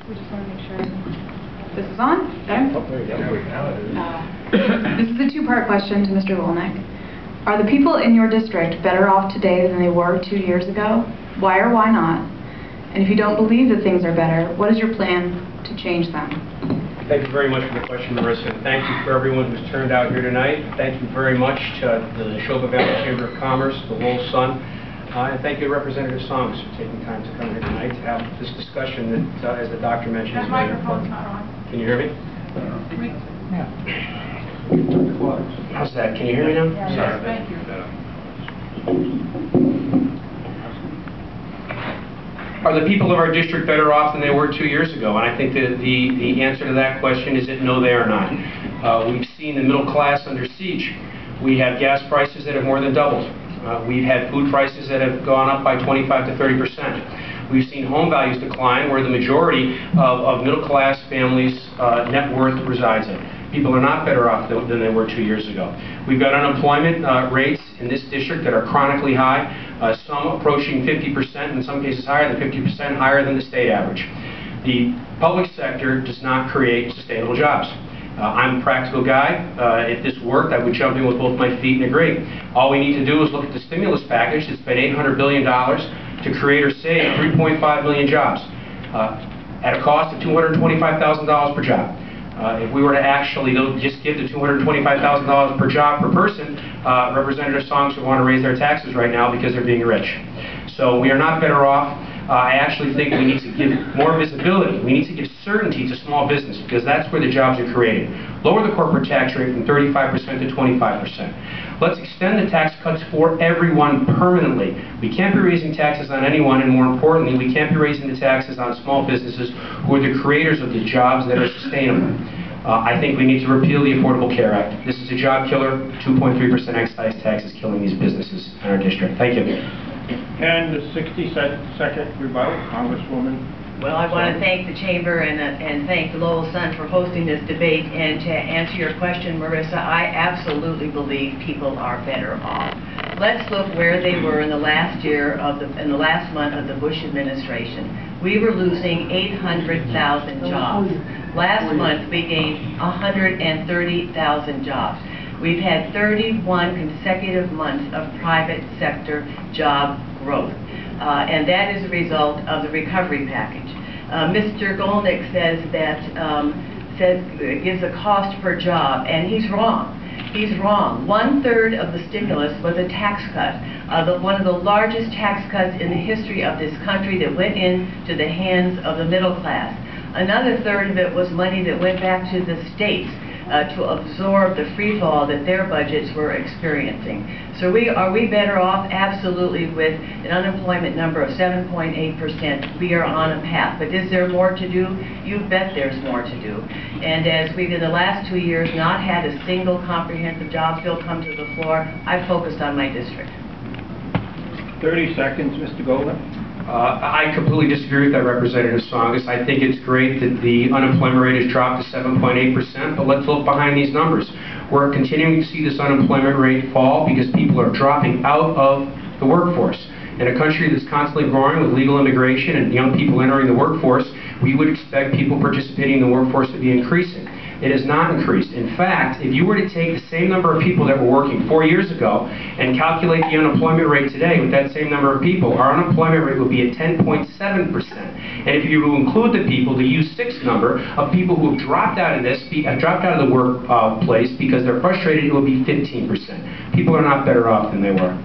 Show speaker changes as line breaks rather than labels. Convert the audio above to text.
We just want to make sure this is on. Okay. This is a two-part question to Mr. Golnik. Are the people in your district better off today than they were 2 years ago? Why or why not? And if you don't believe that things are better, what is your plan to change them?
Thank you very much for the question, Marissa. And thank you for everyone who's turned out here tonight. Thank you very much to the Neshoba Valley Chamber of Commerce, the Lowell Sun, and thank you to Representative Tsongas for taking time to come here tonight to have this discussion that, as the doctor mentioned,
That
is very
microphone's
important.
not on.
Can you hear me?
Yeah.
How's that? Can you hear me now?
Yes,
Sorry.
thank you.
Are the people of our district better off than they were 2 years ago? And I think that the answer to that question is that no, they are not. We've seen the middle class under siege. We have gas prices that have more than doubled. We've had food prices that have gone up by 25 to 30%. We've seen home values decline where the majority of middle class families' net worth resides in. People are not better off than they were 2 years ago. We've got unemployment rates in this district that are chronically high, some approaching 50%, in some cases higher than 50%, higher than the state average. The public sector does not create sustainable jobs. I'm a practical guy. If this worked, I would jump in with both my feet and agree. All we need to do is look at the stimulus package that spent $800 billion to create or save 3.5 million jobs at a cost of $225,000 per job. If we were to actually just give the $225,000 per job per person, Representative Tsongas would want to raise their taxes right now because they're being rich. So we are not better off. I actually think we need to give more visibility. We need to give certainty to small business because that's where the jobs are created. Lower the corporate tax rate from 35% to 25%. Let's extend the tax cuts for everyone permanently. We can't be raising taxes on anyone, and more importantly, we can't be raising the taxes on small businesses who are the creators of the jobs that are sustainable. I think we need to repeal the Affordable Care Act. This is a job killer. 2.3% excise tax is killing these businesses in our district. Thank you.
And the 60-second rebuttal, Congresswoman.
Well, I want to thank the Chamber and thank the Lowell Sun for hosting this debate. And to answer your question, Marissa, I absolutely believe people are better off. Let's look where they were in the last in the last month of the Bush administration. We were losing 800,000 jobs. Last month, we gained 130,000 jobs. We've had 31 consecutive months of private sector job growth, and that is a result of the recovery package. Mr. Golnik says that it gives a cost per job, and he's wrong. He's wrong. 1/3 of the stimulus was a tax cut, one of the largest tax cuts in the history of this country that went into the hands of the middle class. Another third of it was money that went back to the states to absorb the free fall that their budgets were experiencing. So are we better off? Absolutely, with an unemployment number of 7.8%. We are on a path. But is there more to do? You bet there's more to do. And as we've in the last 2 years not had a single comprehensive jobs bill come to the floor, I focused on my district.
30 seconds, Mr. Golnik.
I completely disagree with that, Representative Tsongas. I think it's great that the unemployment rate has dropped to 7.8%, but let's look behind these numbers. We're continuing to see this unemployment rate fall because people are dropping out of the workforce. In a country that's constantly growing with legal immigration and young people entering the workforce, we would expect people participating in the workforce to be increasing. It has not increased. In fact, if you were to take the same number of people that were working 4 years ago and calculate the unemployment rate today with that same number of people, our unemployment rate would be at 10.7%. And if you include the people, the U6 number of people who have dropped out of the workplace because they're frustrated, it will be 15%. People are not better off than they were.